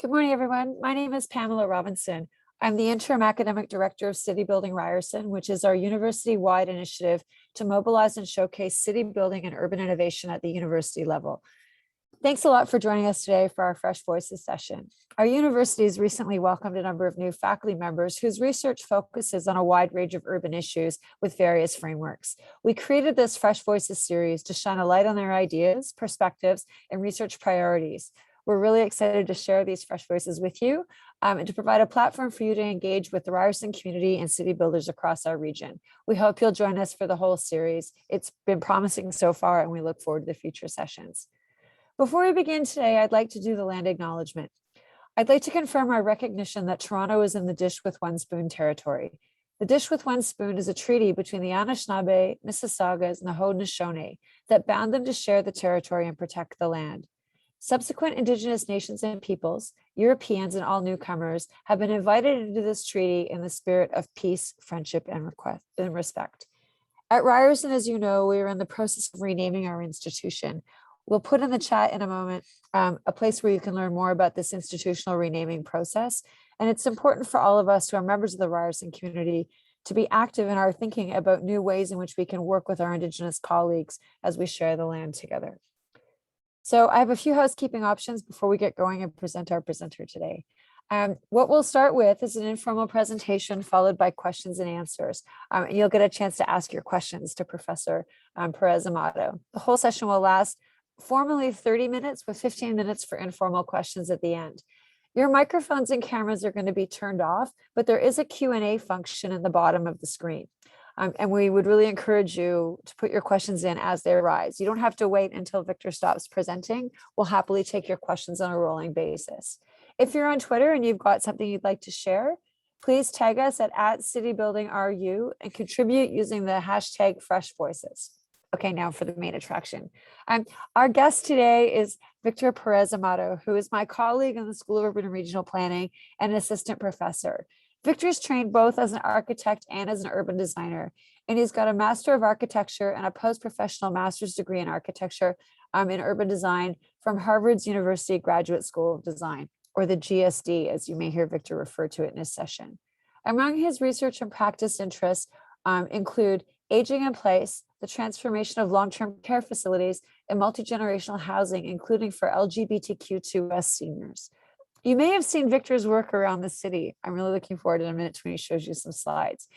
Good morning, everyone. My name is Pamela Robinson. I'm the Interim Academic Director of City Building Ryerson, which is our university-wide initiative to mobilize and showcase city building and urban innovation at the university level. Thanks a lot for joining us today for our Fresh Voices session. Our university has recently welcomed a number of new faculty members whose research focuses on a wide range of urban issues with various frameworks. We created this Fresh Voices series to shine a light on their ideas, perspectives, and research priorities. We're really excited to share these fresh voices with you and to provide a platform for you to engage with the Ryerson community and city builders across our region. We hope you'll join us for the whole series. It's been promising so far, and we look forward to the future sessions. Before we begin today, I'd like to do the land acknowledgement. I'd like to confirm our recognition that Toronto is in the Dish with One Spoon territory. The Dish with One Spoon is a treaty between the Anishinaabe, Mississaugas, and the Haudenosaunee that bound them to share the territory and protect the land. Subsequent Indigenous nations and peoples, Europeans, and all newcomers have been invited into this treaty in the spirit of peace, friendship, and respect. At Ryerson, as you know, we are in the process of renaming our institution. We'll put in the chat in a moment a place where you can learn more about this institutional renaming process. And it's important for all of us who are members of the Ryerson community to be active in our thinking about new ways in which we can work with our Indigenous colleagues as we share the land together. So I have a few housekeeping options before we get going and present our presenter today. What we'll start with is an informal presentation followed by questions and answers. And you'll get a chance to ask your questions to Professor Perez-Amado. The whole session will last formally 30 minutes with 15 minutes for informal questions at the end. Your microphones and cameras are going to be turned off, but there is a Q&A function in the bottom of the screen. And we would really encourage you to put your questions in as they arise. You don't have to wait until Victor stops presenting. We'll happily take your questions on a rolling basis. If you're on Twitter and you've got something you'd like to share, please tag us at @citybuildingru and contribute using the hashtag #FreshVoices. Okay, now for the main attraction. Our guest today is Victor Perez-Amado, who is my colleague in the School of Urban and Regional Planning and an assistant professor. Victor's trained both as an architect and as an urban designer, and he's got a Master of Architecture and a post-professional master's degree in architecture in urban design from Harvard's University Graduate School of Design, or the GSD, as you may hear Victor refer to it in his session. Among his research and practice interests include aging in place, the transformation of long-term care facilities, and multi-generational housing, including for LGBTQ2+ seniors. You may have seen Victor's work around the city. I'm really looking forward in a minute when he shows you some slides.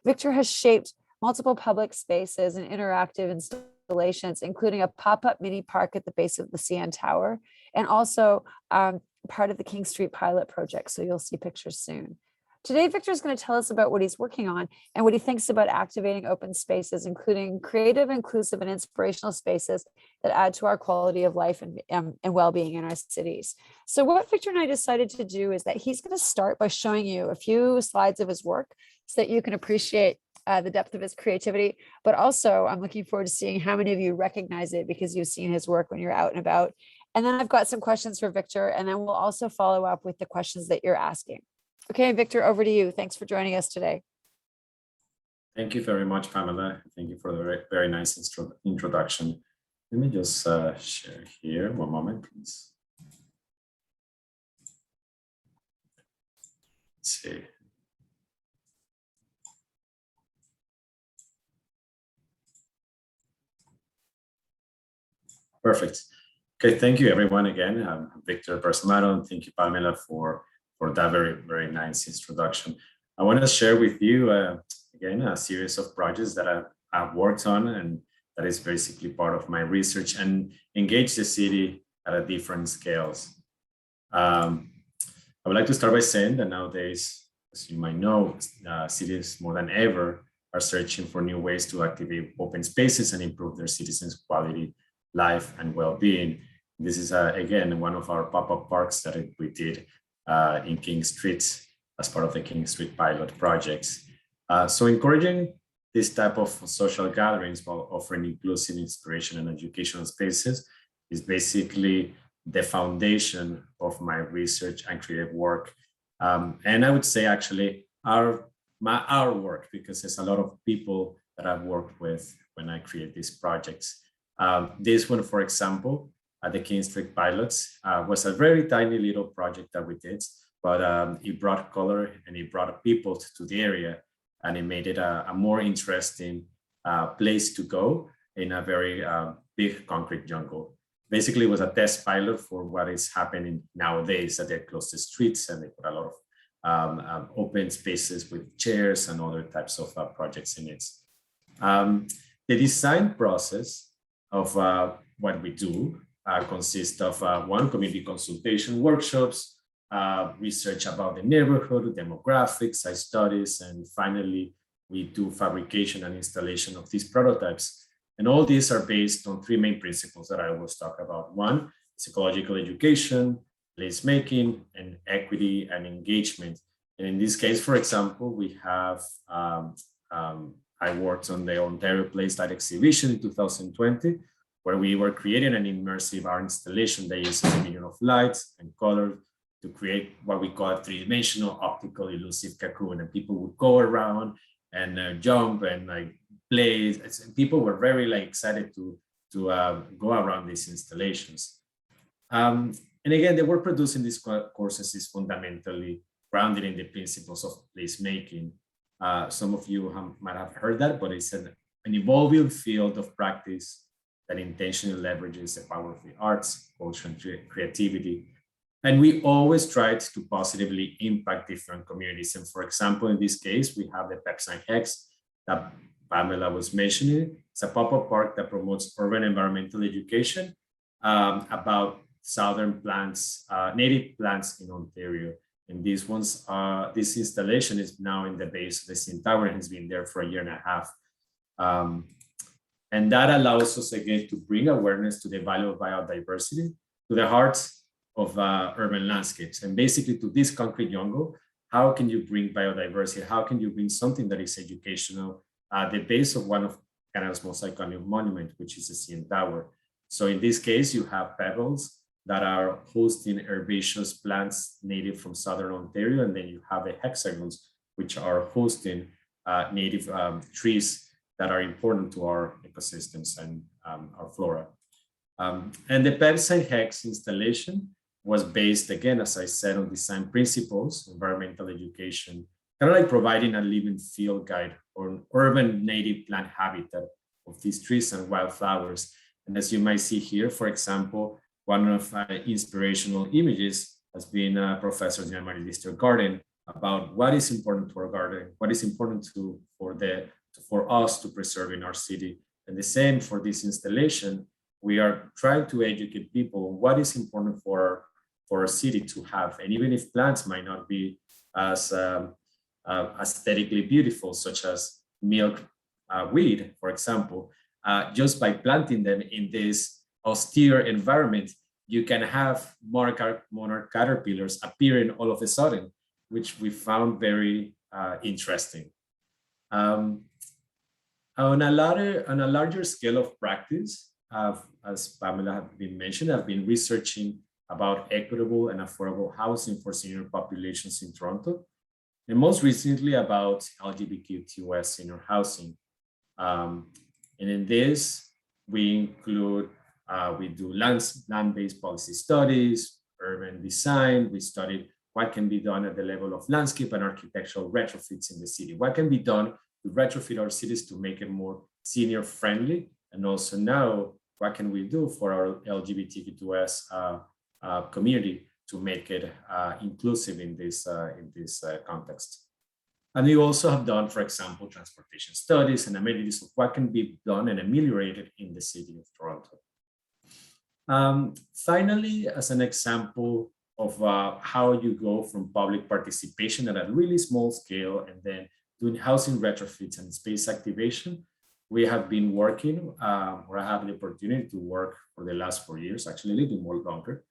Victor has shaped multiple public spaces and interactive installations, including a pop-up mini park at the base of the CN Tower, and also part of the King Street pilot project. So you'll see pictures soon. Today, Victor is going to tell us about what he's working on and what he thinks about activating open spaces, including creative, inclusive, and inspirational spaces that add to our quality of life and well-being in our cities. So what Victor and I decided to do is that he's going to start by showing you a few slides of his work so that you can appreciate the depth of his creativity. But also, I'm looking forward to seeing how many of you recognize it because you've seen his work when you're out and about. And then I've got some questions for Victor, and then we'll also follow up with the questions that you're asking. Okay, Victor, over to you. Thanks for joining us today. Thank you very much, Pamela. Thank you for the very nice introduction. Let me just share here. One moment, please. Let's see. Perfect. Okay, thank you, everyone. Again, I'm Victor Perez-Amado, and thank you, Pamela, for that very nice introduction. I want to share with you again a series of projects that I've worked on, and that is basically part of my research and engage the city at different scales. I would like to start by saying that nowadays, as you might know, cities more than ever are searching for new ways to activate open spaces and improve their citizens' quality, life, and well-being. This is again one of our pop-up parks that we did in King Street as part of the King Street pilot projects. So encouraging this type of social gatherings while offering inclusive inspiration and educational spaces is basically the foundation of my research and creative work. And I would say actually our work, because there's a lot of people that I've worked with when I create these projects. This one, for example, the King Street pilots. Was a very tiny little project that we did, but it brought color and it brought people to the area, and it made it a more interesting place to go in a very big concrete jungle. Basically, it was a test pilot for what is happening nowadays, that they close the streets and they put a lot of open spaces with chairs and other types of projects in it. The design process of what we do consists of one, community consultation workshops, research about the neighborhood, demographics, site studies, and finally, we do fabrication and installation of these prototypes. And all these are based on three main principles that I always talk about. One, ecological education, placemaking, and equity and engagement. And in this case, for example, we have, I worked on the Ontario Place Light exhibition in 2020, where we were creating an immersive art installation that uses a medium of lights and color to create what we call a three-dimensional optical elusive cocoon. And people would go around and jump and like play. People were very excited to go around these installations. And again, the work produced in these courses is fundamentally grounded in the principles of placemaking. Some of you might have heard that, but it's an evolving field of practice that intentionally leverages the power of the arts, culture, and creativity. And we always tried to positively impact different communities. And for example, in this case, we have the Peps and Hex that Pamela was mentioning. It's a pop-up park that promotes urban environmental education about southern plants, native plants in Ontario. And these ones, this installation is now in the base of the CN Tower and has been there for a year and a half. And that allows us again to bring awareness to the value of biodiversity to the heart of urban landscapes. And basically to this concrete jungle, how can you bring biodiversity? How can you bring something that is educational at the base of one of Canada's most iconic monuments, which is the CN Tower? So in this case, you have pebbles that are hosting herbaceous plants native from Southern Ontario. And then you have the hexagons, which are hosting native trees that are important to our ecosystems and our flora. And the Peps and Hex installation was based, again, as I said, on design principles, environmental education, kind of like providing a living field guide or an urban native plant habitat of these trees and wildflowers. And as you might see here, for example, one of inspirational images has been Professor Jean-Marie Lister Garden about what is important to our garden, what is important for us to preserve in our city. And the same for this installation, we are trying to educate people on what is important for our city to have. And even if plants might not be as aesthetically beautiful, such as milkweed, for example, just by planting them in this austere environment, you can have monarch caterpillars appearing all of a sudden, which we found very interesting. On a larger scale of practice, as Pamela have been mentioned, I've been researching about equitable and affordable housing for senior populations in Toronto, and most recently about LGBTQS senior housing. And in this, we include, we do land-based policy studies, urban design. We studied what can be done at the level of landscape and architectural retrofits in the city. What can be done to retrofit our cities to make it more senior friendly? And also now, what can we do for our LGBTQ2S community to make it inclusive in this context? And we also have done, for example, transportation studies and amenities of what can be done and ameliorated in the city of Toronto. Finally, as an example of how you go from public participation at a really small scale and then doing housing retrofits and space activation, we have been working, or I have the opportunity to work for the last 4 years, actually a little bit more longer,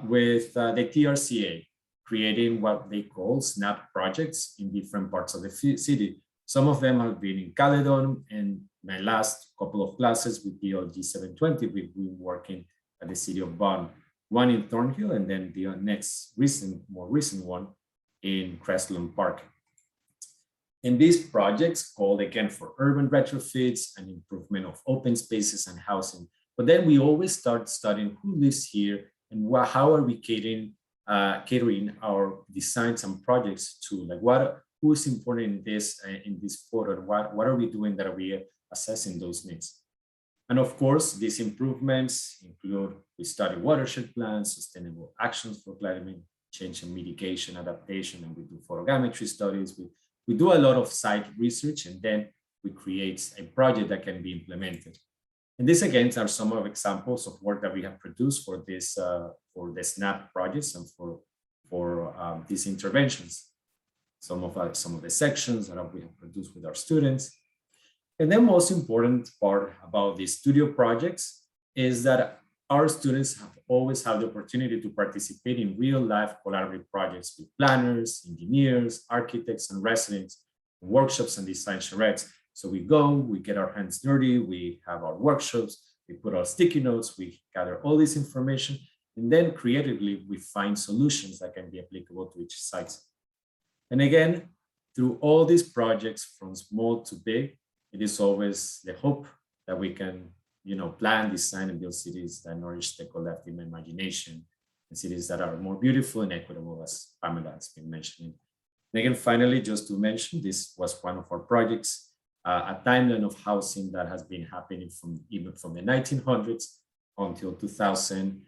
with the TRCA, creating what they call SNAP projects in different parts of the city. Some of them have been in Caledon, and my last couple of classes with PLG 720, we've been working at the city of Vaughan, one in Thornhill, and then the next more recent one in Crestland Park. In these projects, called again for urban retrofits and improvement of open spaces and housing, But then we always start studying who lives here and how are we catering our designs and projects to, like, who is important in this photo, and what are we doing that we assessing those needs. And of course, these improvements include, we study watershed plans, sustainable actions for climate change and mitigation, adaptation, and we do photogrammetry studies. We do a lot of site research, and then we create a project that can be implemented. And these again are some of examples of work that we have produced for this for the SNAP projects and for these interventions. Some of the sections that we have produced with our students. And then most important part about these studio projects is that our students have always had the opportunity to participate in real life collaborative projects with planners, engineers, architects, and residents, workshops and design charrettes. So we go, we get our hands dirty, we have our workshops, we put our sticky notes, we gather all this information, and then creatively we find solutions that can be applicable to each site. And again, through all these projects from small to big, it is always the hope that we can, plan, design, and build cities that nourish the collective imagination, and cities that are more beautiful and equitable, as Pamela has been mentioning. And again, finally, just to mention, this was one of our projects, a timeline of housing that has been happening even from the 1900s until 2000,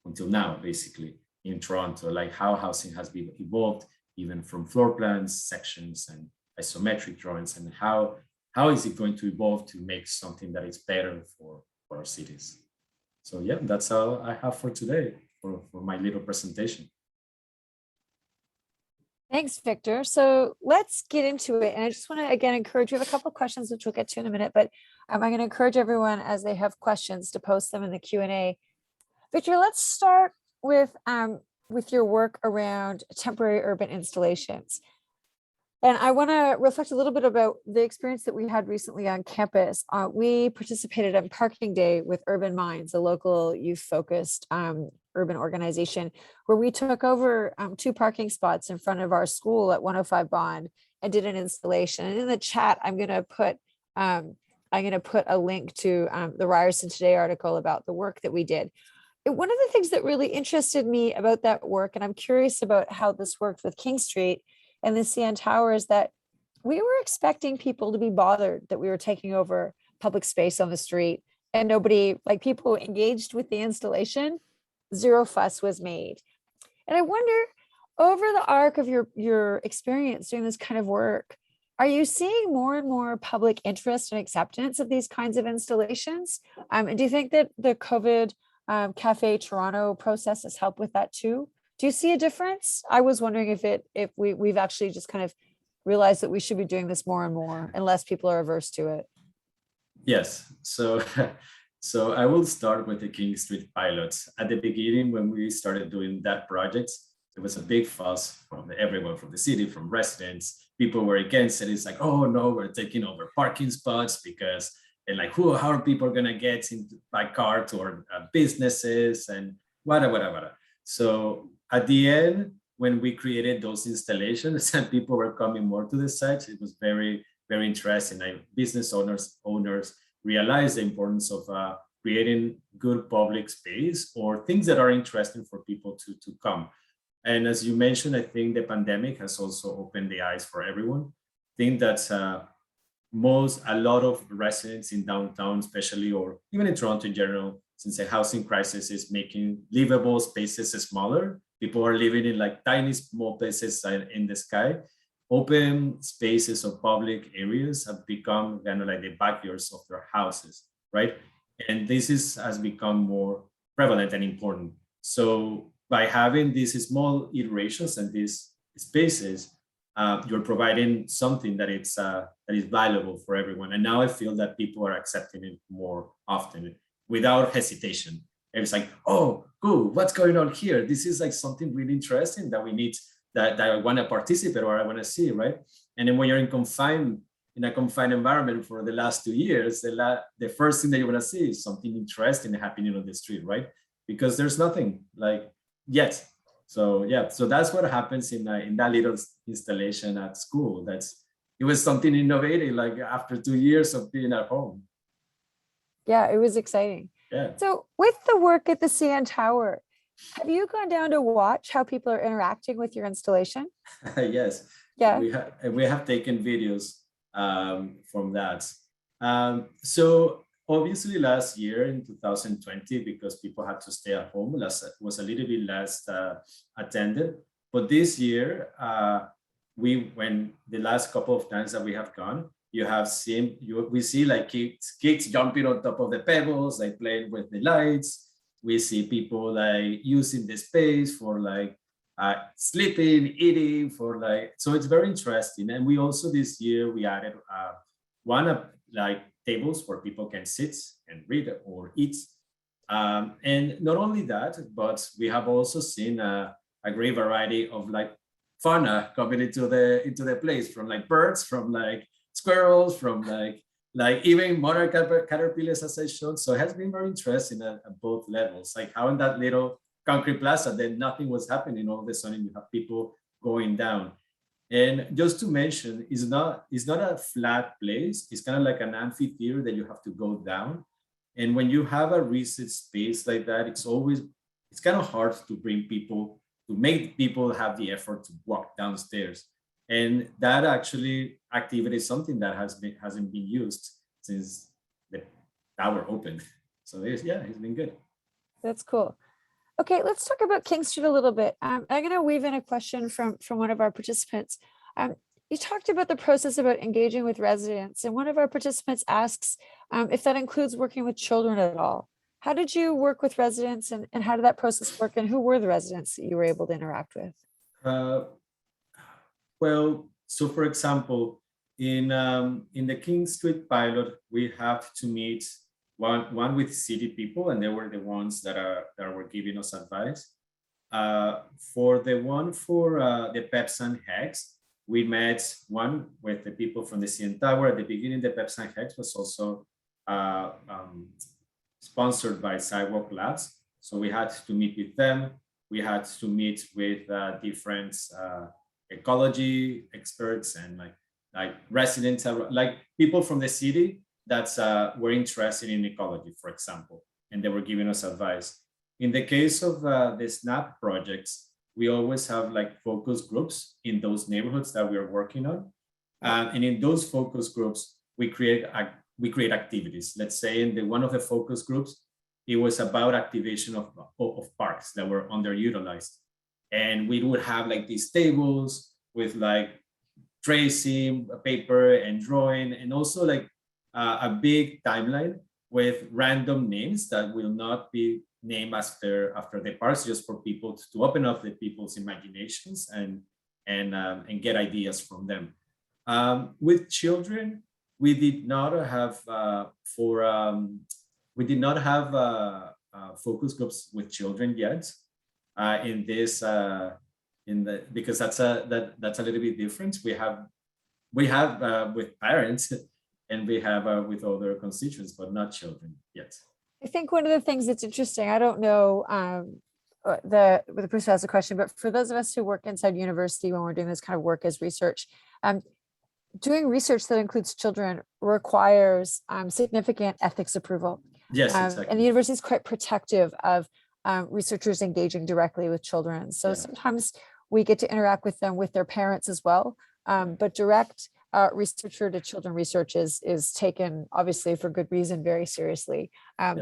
until now, basically, in Toronto, like how housing has been evolved, even from floor plans, sections, and isometric drawings, and how is it going to evolve to make something that is better for our cities. So yeah, that's all I have for today, for my little presentation. Thanks, Victor. So let's get into it. And I just want to, again, encourage, we have a couple of questions, which we'll get to in a minute, but I'm going to encourage everyone as they have questions to post them in the Q&A. Victor, let's start with your work around temporary urban installations. And I want to reflect a little bit about the experience that we had recently on campus. We participated in Parking Day with Urban Minds, a local youth-focused urban organization, where we took over 2 parking spots in front of our school at 105 Bond and did an installation. And in the chat, I'm going to put a link to the Ryerson Today article about the work that we did. One of the things that really interested me about that work, and I'm curious about how this worked with King Street and the CN Tower, is that we were expecting people to be bothered that we were taking over public space on the street, and nobody, like, people engaged with the installation, zero fuss was made. And I wonder, over the arc of your experience doing this kind of work, are you seeing more and more public interest and acceptance of these kinds of installations? And do you think that the COVID Cafe Toronto process has helped with that too? Do you see a difference? I was wondering if we've actually just kind of realized that we should be doing this more and more, unless people are averse to it. Yes. So I will start with the King Street pilots. At the beginning, when we started doing that project, there was a big fuss from everyone, from the city, from residents. People were against it. It's like, oh no, we're taking over parking spots because, and like, how are people going to get by car to our businesses and whatever. So at the end, when we created those installations and people were coming more to the sites, it was very, very interesting. Business owners realized the importance of creating good public space or things that are interesting for people to come. And as you mentioned, I think the pandemic has also opened the eyes for everyone. I think that a lot of residents in downtown, especially, or even in Toronto in general, since the housing crisis is making livable spaces smaller, people are living in like tiny small places in the sky. Open spaces or public areas have become kind of like the backyards of their houses, right? And this has become more prevalent and important. So by having these small iterations and these spaces, you're providing something that is valuable for everyone. And now I feel that people are accepting it more often without hesitation. It's like, oh, cool, what's going on here? This is like something really interesting that we need, that I want to participate or I want to see, right? And then when you're in a confined environment for the last 2 years, the first thing that you want to see is something interesting happening on the street, right? Because there's nothing like yet. So yeah, so that's what happens in that little installation at school. It was something innovative, like after 2 years of being at home. Yeah, it was exciting. Yeah. So with the work at the CN Tower, have you gone down to watch how people are interacting with your installation? Yes, Yeah. we have taken videos from that. So obviously last year in 2020, because people had to stay at home, was a little bit less attended. But this year, when the last couple of times that we have gone, we see like kids jumping on top of the pebbles, like playing with the lights. We see people like using the space for like sleeping, eating, for like, so it's very interesting. And we also this year we added one of like tables where people can sit and read or eat. And not only that, but we have also seen a great variety of like fauna coming into the place, from like birds, from like squirrels, from like even monarch caterpillars, as I showed. So it has been very interesting at both levels, like how in that little concrete plaza, then nothing was happening. All of a sudden, you have people going down. And just to mention, it's not a flat place. It's kind of like an amphitheater that you have to go down. And when you have a research space like that, it's kind of hard to make people have the effort to walk downstairs. And that actually activity is something that hasn't been used since the tower opened. So it's been good. That's cool. Okay, let's talk about King Street a little bit. I'm going to weave in a question from one of our participants. You talked about the process about engaging with residents, and one of our participants asks if that includes working with children at all. How did you work with residents, and how did that process work, and who were the residents that you were able to interact with? Well, so for example, in the King Street pilot, we have to meet one with city people, and they were the ones that were giving us advice. For the one for the Peps and Hex, we met one with the people from the CN Tower. At the beginning, the Peps and Hex was also sponsored by Sidewalk Labs. So we had to meet with them. We had to meet with different ecology experts and like residents, like people from the city that were interested in ecology, for example, and they were giving us advice. In the case of the SNAP projects, we always have like focus groups in those neighborhoods that we are working on. And in those focus groups, we create activities. Let's say in one of the focus groups, it was about activation of parks that were underutilized. And we would have like these tables with like tracing paper and drawing, and also like a big timeline with random names that will not be named after the parks, just for people to open up the people's imaginations and get ideas from them. With children, we did not have focus groups with children yet. Because that's a little bit different. We have with parents, and we have with other constituents, but not children yet. I think one of the things that's interesting, I don't know the person who has a question, but for those of us who work inside university when we're doing this kind of work as research, doing research that includes children requires significant ethics approval. Yes, exactly. And the university is quite protective of researchers engaging directly with children. So sometimes we get to interact with them with their parents as well, but direct researcher to children research is taken, obviously for good reason, very seriously.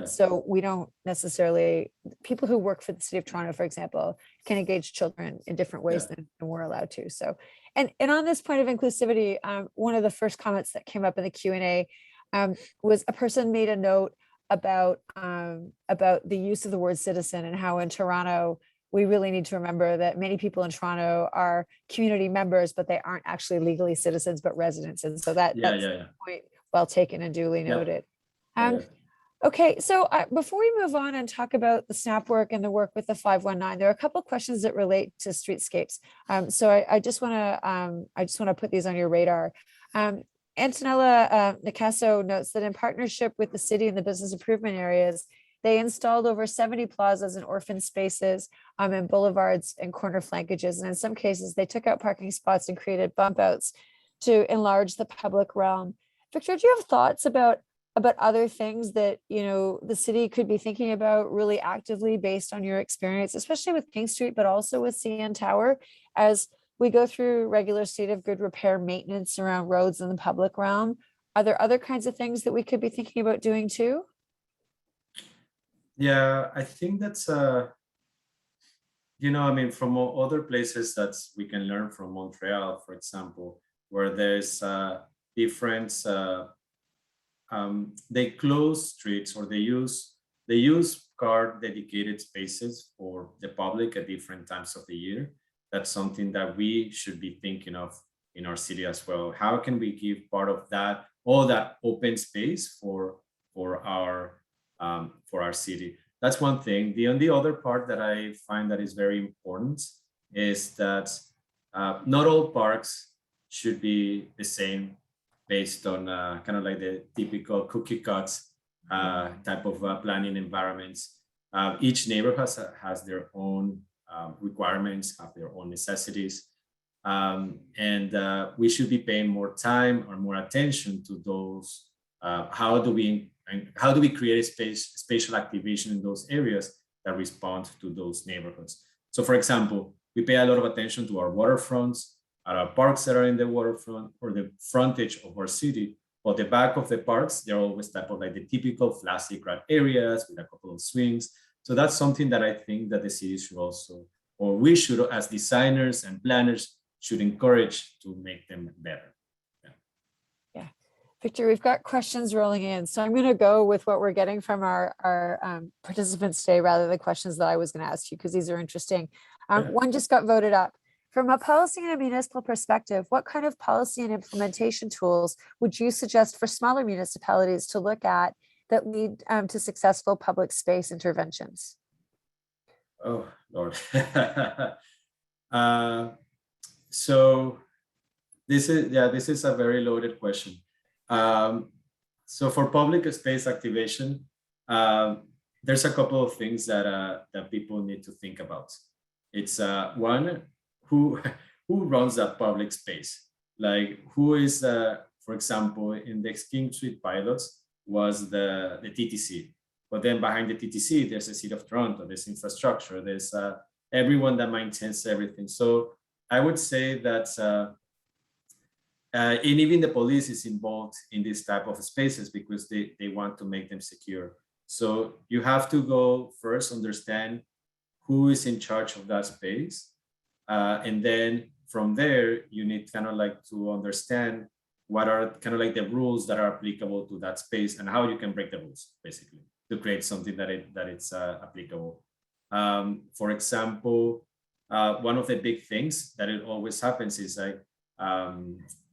So we don't necessarily, people who work for the city of Toronto, for example, can engage children in different ways than we're allowed to. So, and on this point of inclusivity, one of the first comments that came up in the Q&A was a person made a note about the use of the word citizen, and how in Toronto, we really need to remember that many people in Toronto are community members, but they aren't actually legally citizens, but residents. And so that's a point well taken and duly noted. Okay, so before we move on and talk about the SNAP work and the work with the 519, there are a couple of questions that relate to streetscapes. So I just want to put these on your radar. Antonella Nicasso notes that in partnership with the city and the business improvement areas, they installed over 70 plazas and orphan spaces and boulevards and corner flankages. And in some cases, they took out parking spots and created bump outs to enlarge the public realm. Victor, do you have thoughts about about other things that, the city could be thinking about really actively based on your experience, especially with King Street, but also with CN Tower, as we go through regular state of good repair maintenance around roads in the public realm? Are there other kinds of things that we could be thinking about doing too? Yeah, I think that's I mean, from other places that we can learn from Montreal, for example, where there's different they close streets, or they use car dedicated spaces for the public at different times of the year. That's something that we should be thinking of in our city as well. How can we give part of that, all that open space for our city? That's one thing. The other part that I find that is very important is that not all parks should be the same, based on kind of like the typical cookie cuts type of planning environments. Each neighborhood has their own requirements, have their own necessities, and we should be paying more time or more attention to those. How do we create a spatial activation in those areas that respond to those neighborhoods? So, for example, we pay a lot of attention to our waterfronts, at our parks that are in the waterfront or the frontage of our city. But the back of the parks, they're always type of like the typical flashy grad areas with a couple of swings. So that's something that I think that the city should also, or we should, as designers and planners, should encourage to make them better. Yeah. Victor, we've got questions rolling in. So I'm going to go with what we're getting from our participants today, rather than questions that I was going to ask you, because these are interesting. One just got voted up. From a policy and a municipal perspective, what kind of policy and implementation tools would you suggest for smaller municipalities to look at that lead to successful public space interventions? Oh, Lord. So this is a very loaded question. So for public space activation, there's a couple of things that people need to think about. It's one, who runs that public space? Like, who is for example, in the King Street pilots was the TTC, but then behind the TTC there's the City of Toronto, there's infrastructure, there's everyone that maintains everything. So I would say that and even the police is involved in this type of spaces because they want to make them secure. So you have to go first, understand who is in charge of that space. And then from there, you need kind of like to understand what are kind of like the rules that are applicable to that space and how you can break the rules, basically, to create something that it's applicable. For example, one of the big things that it always happens is like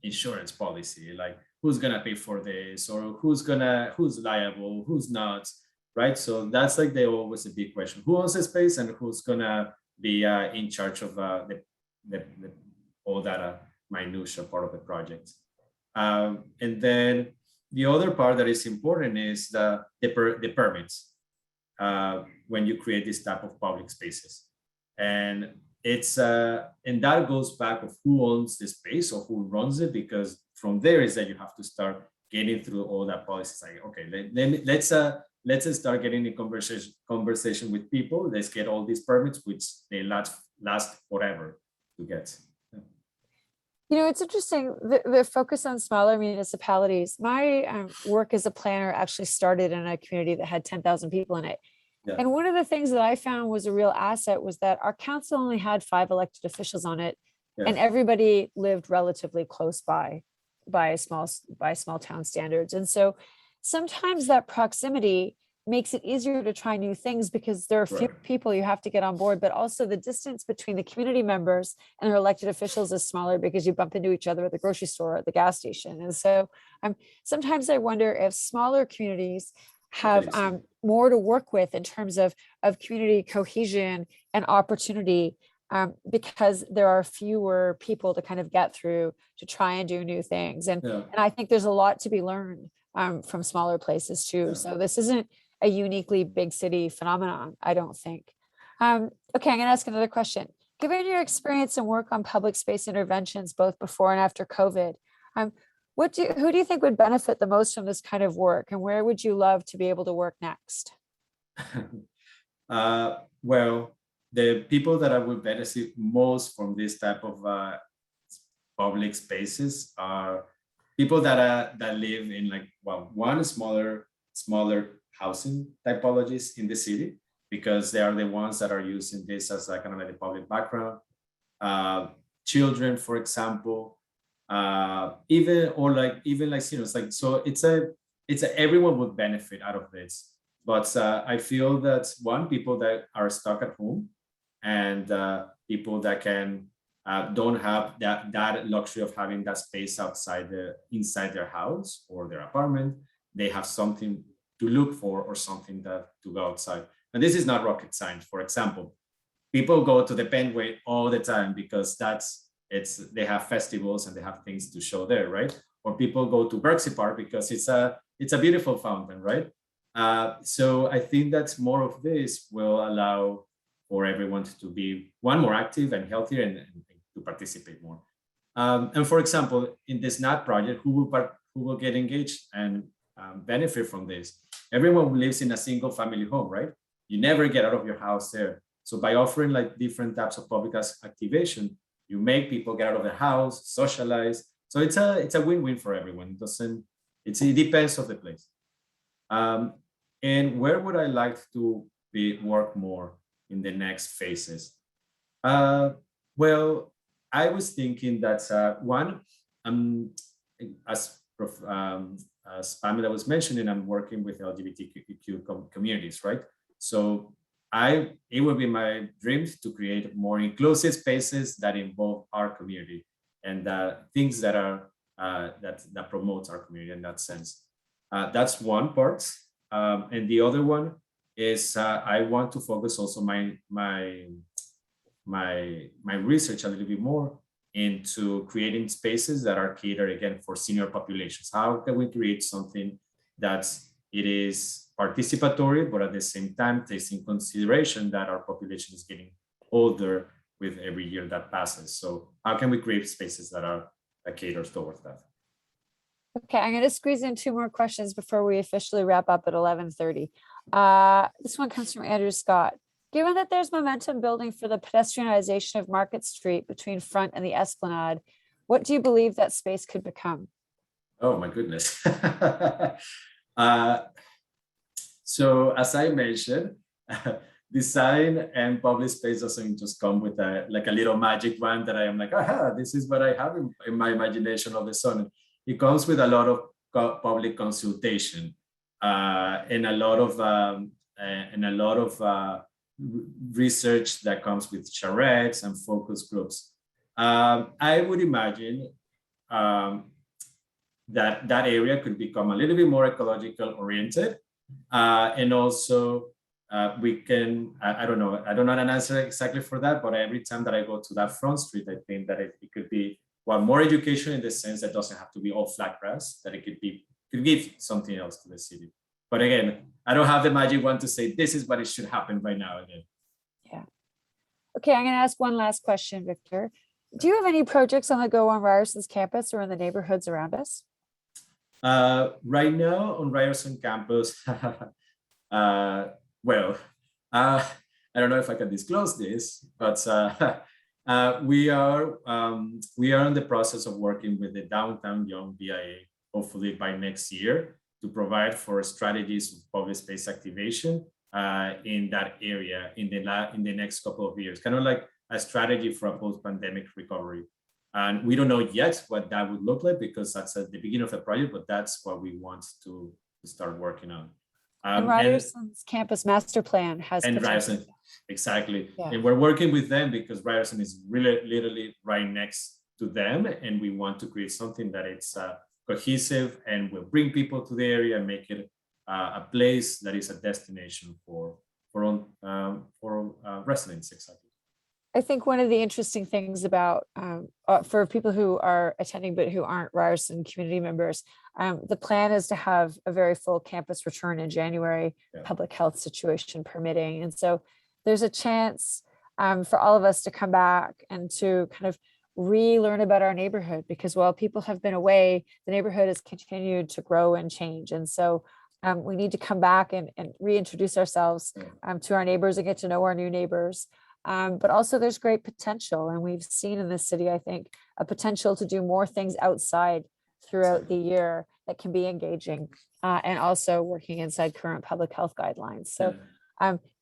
insurance policy, like who's gonna pay for this, or who's liable, who's not, right? So that's like always a big question: who owns the space and who's gonna be in charge of the all that minutia part of the project. And then the other part that is important is the permits when you create this type of public spaces. And it's and that goes back of who owns the space or who runs it, because from there is that you have to start getting through all that policies. Like, okay, let's start getting in conversation with people. Let's get all these permits, which they last forever to get. It's interesting, the focus on smaller municipalities. My work as a planner actually started in a community that had 10,000 people in it. Yeah. And one of the things that I found was a real asset was that our council only had 5 elected officials on it. Yeah. And everybody lived relatively close by small town standards. And so sometimes that proximity makes it easier to try new things because there are few people you have to get on board, but also the distance between the community members and their elected officials is smaller because you bump into each other at the grocery store or at the gas station. And so sometimes I wonder if smaller communities have more to work with in terms of community cohesion and opportunity, because there are fewer people to kind of get through to try and do new things. And I think there's a lot to be learned from smaller places too. Yeah. So this isn't a uniquely big city phenomenon, I don't think. Okay, I'm gonna ask another question. Given your experience and work on public space interventions, both before and after COVID, Who do you think would benefit the most from this kind of work, and where would you love to be able to work next? Well, the people that I would benefit most from this type of public spaces are people that live in like one smaller housing typologies in the city, because they are the ones that are using this as like kind of like a public background. Children, for example, even like seniors. Like, so it's a everyone would benefit out of this. But I feel that people that are stuck at home, and people that can don't have that luxury of having that space inside their house or their apartment, they have something to look for or something that to go outside. And this is not rocket science. For example, people go to the Penway all the time because they have festivals and they have things to show there, right? Or people go to Berksey Park because it's a beautiful fountain, right? So I think that more of this will allow for everyone to be more active and healthier, and to participate more. And for example, in this NAT project, who will get engaged and benefit from this? Everyone who lives in a single family home, right? You never get out of your house there. So by offering like different types of public activation, you make people get out of the house, socialize. So it's a win-win for everyone. It depends on the place. And where would I like to work more in the next phases? Well, I was thinking that as Pamela was mentioning, I'm working with LGBTQ communities, right? So it would be my dream to create more inclusive spaces that involve our community, and things that are that promotes our community in that sense. That's one part. And the other one is I want to focus also my research a little bit more into creating spaces that are catered again for senior populations. How can we create something that it is participatory, but at the same time takes in consideration that our population is getting older with every year that passes? So how can we create spaces that caters towards that? Okay, I'm going to squeeze in 2 more questions before we officially wrap up at 11:30. This one comes from Andrew Scott. Given that there's momentum building for the pedestrianization of Market Street between Front and the Esplanade, what do you believe that space could become? Oh my goodness. So as I mentioned, design and public space doesn't just come with a little magic wand that I am like, aha, this is what I have in my imagination all of a sudden. It comes with a lot of public consultation, and a lot of research that comes with charrettes and focus groups. I would imagine that area could become a little bit more ecological oriented, and also we can. I don't know an answer exactly for that, but every time that I go to that front street, I think that it could be more education in the sense that doesn't have to be all flat grass, that it could give something else to the city. But again, I don't have the magic wand to say this is what it should happen right now again. Yeah. Okay, I'm going to ask one last question, Victor. Do you have any projects on the go on Ryerson's campus or in the neighborhoods around us? Right now on Ryerson campus, I don't know if I can disclose this, but we are in the process of working with the Downtown Young BIA, hopefully by next year, to provide for strategies of public space activation in that area in the next couple of years, kind of like a strategy for a post-pandemic recovery. And we don't know yet what that would look like, because that's at the beginning of the project, but that's what we want to start working on. And Ryerson's campus master plan has. And Ryerson, exactly. Yeah. And we're working with them because Ryerson is really literally right next to them, and we want to create something that it's cohesive and will bring people to the area and make it a place that is a destination for residents. Exactly. I think one of the interesting things about for people who are attending but who aren't Ryerson community members, the plan is to have a very full campus return in January, public health situation permitting. And so there's a chance for all of us to come back and to kind of relearn about our neighborhood, because while people have been away, the neighborhood has continued to grow and change. And so we need to come back and reintroduce ourselves to our neighbors and get to know our new neighbors. But also there's great potential. And we've seen in this city, I think, a potential to do more things outside throughout the year that can be engaging and also working inside current public health guidelines. So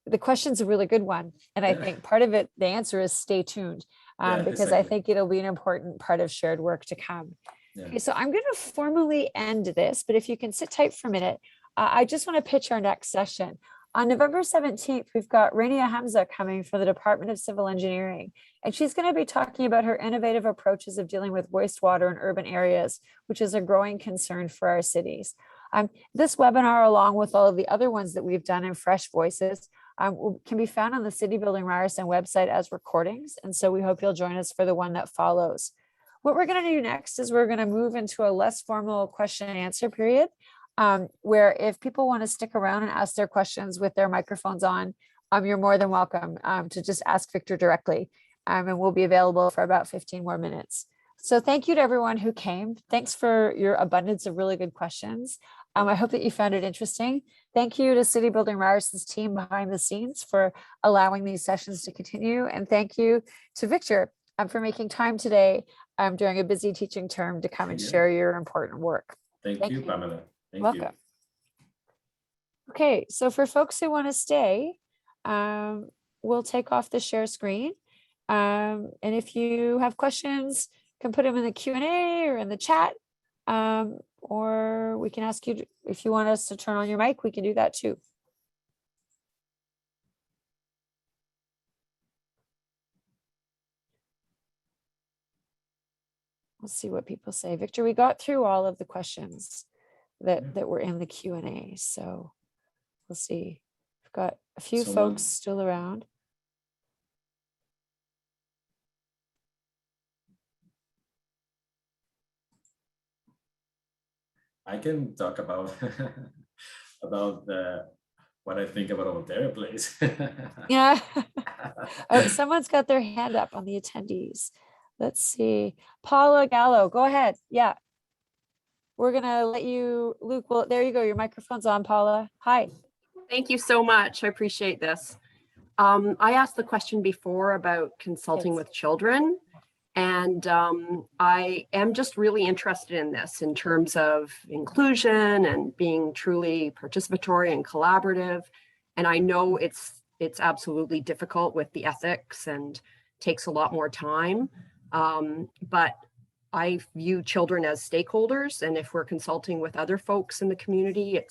the question's a really good one. And I think part of it, the answer is stay tuned because I think it'll be an important part of shared work to come. Okay, so I'm going to formally end this, but if you can sit tight for a minute, I just want to pitch our next session. On November 17th, we've got Rania Hamza coming from the Department of Civil Engineering, and she's going to be talking about her innovative approaches of dealing with wastewater in urban areas, which is a growing concern for our cities. This webinar, along with all of the other ones that we've done in Fresh Voices, can be found on the City Building Ryerson website as recordings, and so we hope you'll join us for the one that follows. What we're going to do next is we're going to move into a less formal question and answer period. Where if people want to stick around and ask their questions with their microphones on, you're more than welcome to just ask Victor directly, and we'll be available for about 15 more minutes. So thank you to everyone who came. Thanks for your abundance of really good questions. I hope that you found it interesting. Thank you to City Building Ryerson's team behind the scenes for allowing these sessions to continue. And thank you to Victor for making time today during a busy teaching term to come and share your important work. Thank you, Pamela. Welcome. Okay, so for folks who want to stay, we'll take off the share screen. And if you have questions, you can put them in the Q&A or in the chat, or we can ask you if you want us to turn on your mic, we can do that too. We'll see what people say. Victor, we got through all of the questions that were in the Q&A. So we'll see. We've got a few folks still around. I can talk about what I think about Ontario Place. Yeah. Oh, someone's got their hand up on the attendees. Let's see. Paula Gallo, go ahead. Yeah. We're going to let you, Luke, well, there you go. Your microphone's on, Paula. Hi. Thank you so much. I appreciate this. I asked the question before about consulting with children, and I am just really interested in this in terms of inclusion and being truly participatory and collaborative. And I know it's absolutely difficult with the ethics and takes a lot more time, but I view children as stakeholders, and if we're consulting with other folks in the community,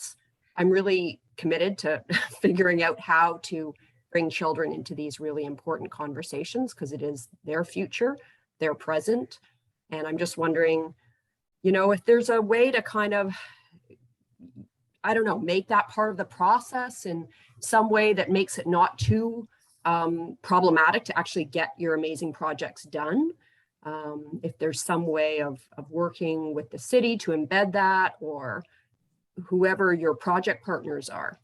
I'm really committed to figuring out how to bring children into these really important conversations, because it is their future, their present. And I'm just wondering, if there's a way to kind of, I don't know, make that part of the process in some way that makes it not too problematic to actually get your amazing projects done. If there's some way of working with the city to embed that, or whoever your project partners are.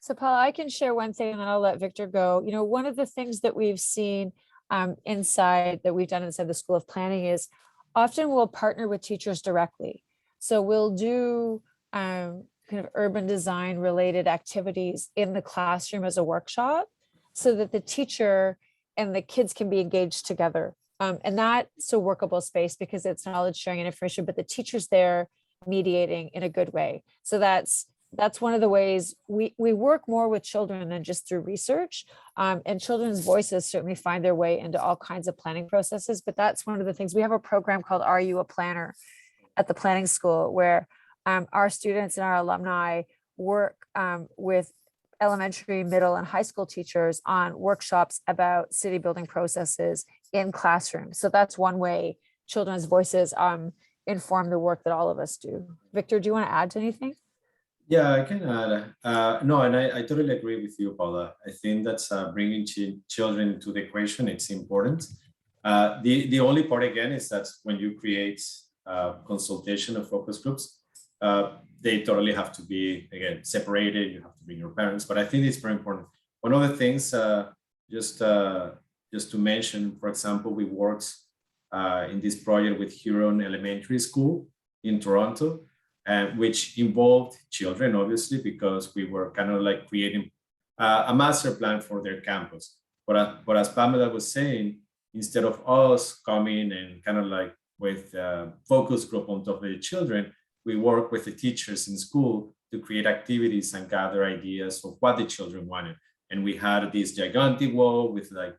So Paula, I can share one thing and then I'll let Victor go. One of the things that we've seen that we've done inside the School of Planning is often we'll partner with teachers directly. So we'll do kind of urban design related activities in the classroom as a workshop so that the teacher and the kids can be engaged together. And that's a workable space because it's knowledge sharing and information, but the teacher's there mediating in a good way. So that's one of the ways we work more with children than just through research. And children's voices certainly find their way into all kinds of planning processes. But that's one of the things. We have a program called Are You a Planner at the planning school, where our students and our alumni work with elementary, middle, and high school teachers on workshops about city building processes in classrooms. So that's one way children's voices inform the work that all of us do. Victor, do you want to add to anything? Yeah, I can add. No, and I totally agree with you, Paula. I think that's bringing children to the equation. It's important. The only part, again, is that when you create consultation and focus groups, they totally have to be, again, separated. You have to bring your parents, but I think it's very important. One of the things, just to mention, for example, we worked in this project with Huron Elementary School in Toronto, which involved children, obviously, because we were kind of like creating a master plan for their campus. But as Pamela was saying, instead of us coming and kind of like with a focus group on top of the children, we work with the teachers in school to create activities and gather ideas of what the children wanted. And we had this gigantic wall with like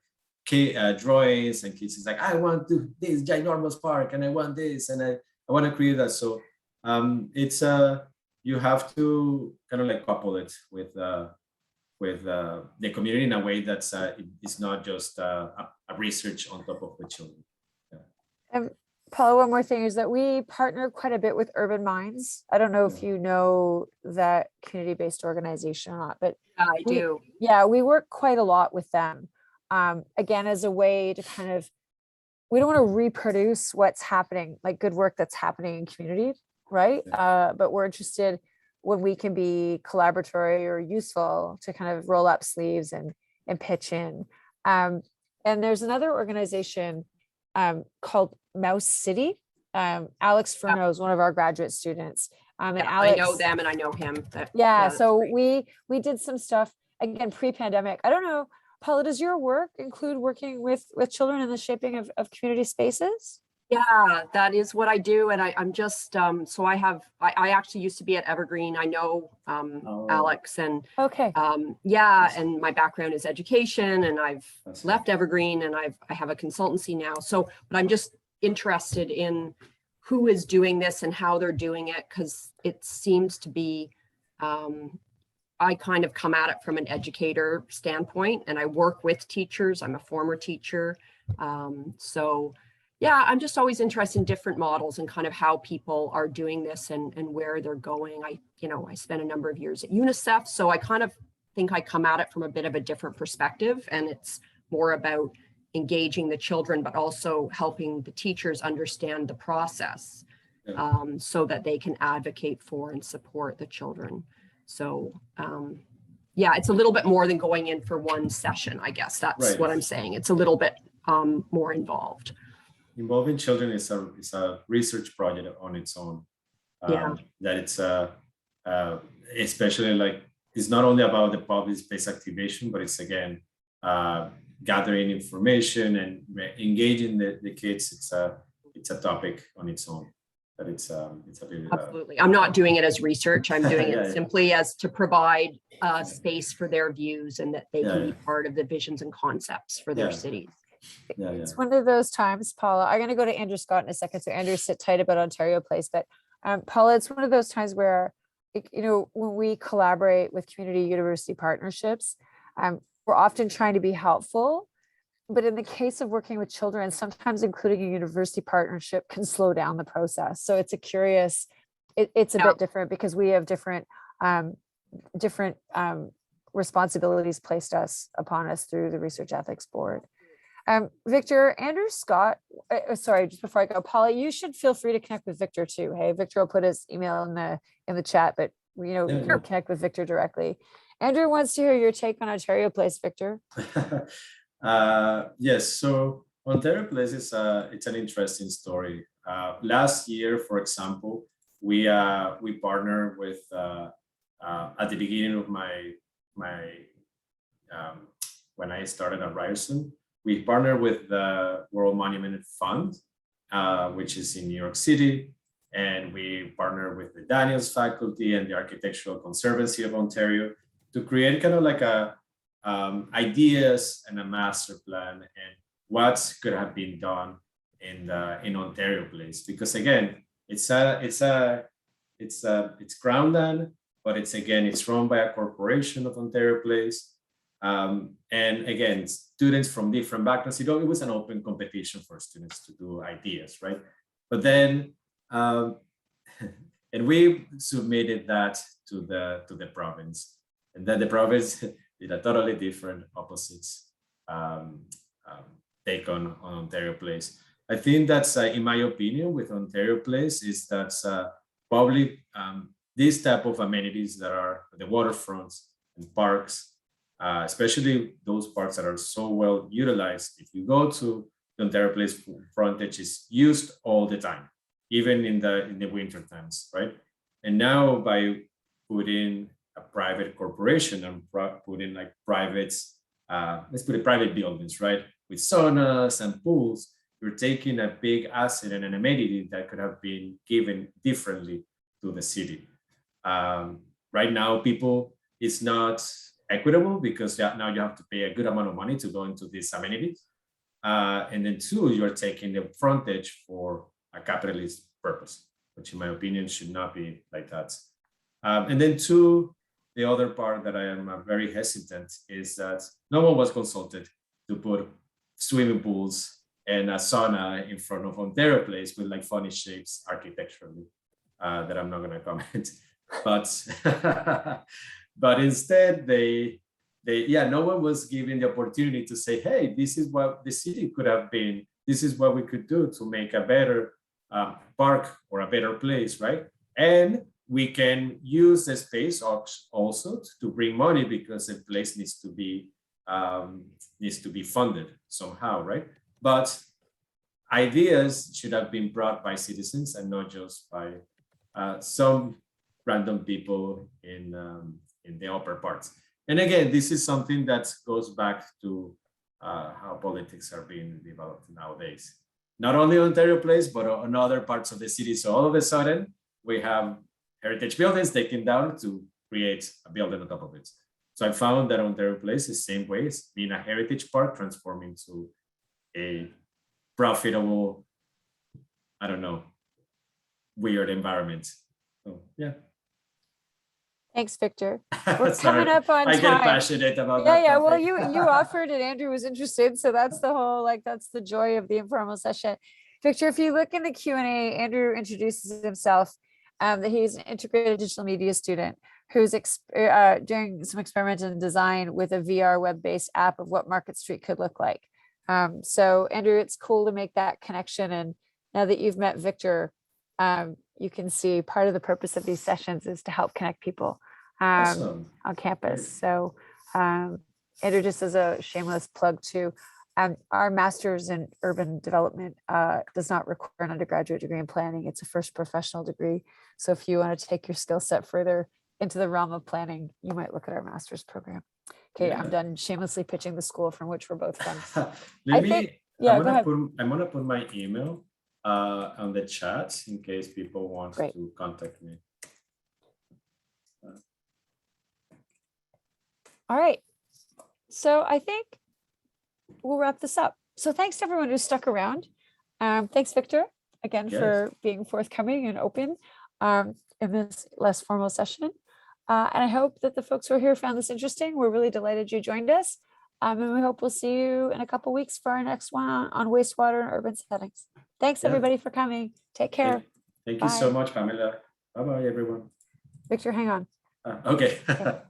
drawings, and kids is like, I want to this ginormous park, and I want this, and I want to create that. So it's you have to kind of like couple it with the community in a way that's it's not just a research on top of the children. Yeah. Paula, one more thing is that we partner quite a bit with Urban Minds. I don't know if you know that community-based organization or not, but I do. Yeah, we work quite a lot with them. Again, as a way to kind of, we don't want to reproduce what's happening, like good work that's happening in community, right? But we're interested when we can be collaboratory or useful to kind of roll up sleeves and pitch in. And there's another organization called Mouse City. Alex Furno is one of our graduate students. And Alex, I know them and I know him. So we did some stuff again pre-pandemic. I don't know, Paula, does your work include working with children in the shaping of community spaces? Yeah, that is what I do. And I'm just, so I actually used to be at Evergreen. I know Alex and okay. And my background is education, and I've left Evergreen, and I have a consultancy now. So, but I'm just interested in who is doing this and how they're doing it, because it seems to be, I kind of come at it from an educator standpoint, and I work with teachers. I'm a former teacher. So yeah, I'm just always interested in different models and kind of how people are doing this and where they're going. I spent a number of years at UNICEF, so I kind of think I come at it from a bit of a different perspective, and it's more about engaging the children, but also helping the teachers understand the process so that they can advocate for and support the children. So yeah, it's a little bit more than going in for one session, I guess. That's what I'm saying. It's a little bit more involved. Involving children is a research project on its own. That it's especially like, it's not only about the public space activation, but it's again gathering information and engaging the kids. It's a topic on its own. But it's a bit, absolutely. I'm not doing it as research. I'm doing it simply as to provide space for their views, and that they can be part of the visions and concepts for their cities. It's one of those times, Paula. I'm going to go to Andrew Scott in a second. So Andrew, sit tight about Ontario Place. But Paula, it's one of those times where, when we collaborate with community university partnerships, we're often trying to be helpful. But in the case of working with children, sometimes including a university partnership can slow down the process. So it's a curious, it's a bit different because we have different responsibilities placed upon us through the Research Ethics Board. Victor, Andrew Scott, sorry, just before I go, Paula, you should feel free to connect with Victor too. Hey, Victor will put his email in the chat, but you can connect with Victor directly. Andrew wants to hear your take on Ontario Place, Victor. Yes, so Ontario Place is it's an interesting story. Last year, for example, we partnered with at the beginning of my when I started at Ryerson, we partnered with the World Monument Fund, which is in New York City, and we partnered with the Daniels faculty and the Architectural Conservancy of Ontario to create kind of like ideas and a master plan and what could have been done in Ontario Place. Because again, it's grounded, but it's run by a corporation of Ontario Place. And again, students from different backgrounds, it was an open competition for students to do ideas, right? But then, and we submitted that to the province, and then the province did a totally different opposites take on Ontario Place. I think that's, in my opinion, with Ontario Place, is that's probably these type of amenities that are the waterfronts and parks, especially those parks that are so well utilized. If you go to the Ontario Place frontage is used all the time, even in the winter times, right? And now by putting a private corporation and putting like private, let's put it private buildings, right? With saunas and pools, you're taking a big asset and an amenity that could have been given differently to the city. Right now, people, it's not equitable because now you have to pay a good amount of money to go into these amenities. And then two, you're taking the frontage for a capitalist purpose, which in my opinion should not be like that. And then two, the other part that I am very hesitant is that no one was consulted to put swimming pools and a sauna in front of Ontario Place with like funny shapes architecturally that I'm not going to comment. But instead no one was given the opportunity to say, hey, this is what the city could have been. This is what we could do to make a better park or a better place, right? And we can use the space also to bring money because the place needs to be funded somehow, right? But ideas should have been brought by citizens and not just by some random people in the upper parts. And again, this is something that goes back to how politics are being developed nowadays. Not only Ontario Place, but on other parts of the city. So all of a sudden, we have heritage buildings taken down to create a building on top of it. So I found that Ontario Place is the same way. It's being a heritage park transforming to a profitable, I don't know, weird environment. So yeah. Thanks, Victor. We're coming Sorry, up on I time. get passionate about that. Yeah. Well, topic. you offered and Andrew was interested. So that's the whole, that's the joy of the informal session. Victor, if you look in the Q&A, Andrew introduces himself, that he's an integrated digital media student who's doing some experimental design with a VR web-based app of what Market Street could look like. So Andrew, it's cool to make that connection. And now that you've met Victor, you can see part of the purpose of these sessions is to help connect people Awesome. on campus. So Andrew, just as a shameless plug too, our master's in urban development does not require an undergraduate degree in planning. It's a first professional degree. So if you want to take your skill set further into the realm of planning, you might look at our master's program. Okay, Yeah. I'm done shamelessly pitching the school from which we're both from. I'm go ahead. gonna put my email on the chat in case people want Great. to contact me. All right. So I think we'll wrap this up. So thanks to everyone who stuck around. Thanks, Victor, again, Yes. for being forthcoming and open in this less formal session. And I hope that the folks who are here found this interesting. We're really delighted you joined us. And we hope we'll see you in a couple of weeks for our next one on wastewater and urban settings. Thanks, Yeah. everybody, for coming. Take care. Thank you so Bye. much, Pamela. Bye-bye, everyone. Victor, hang on. Okay. Okay.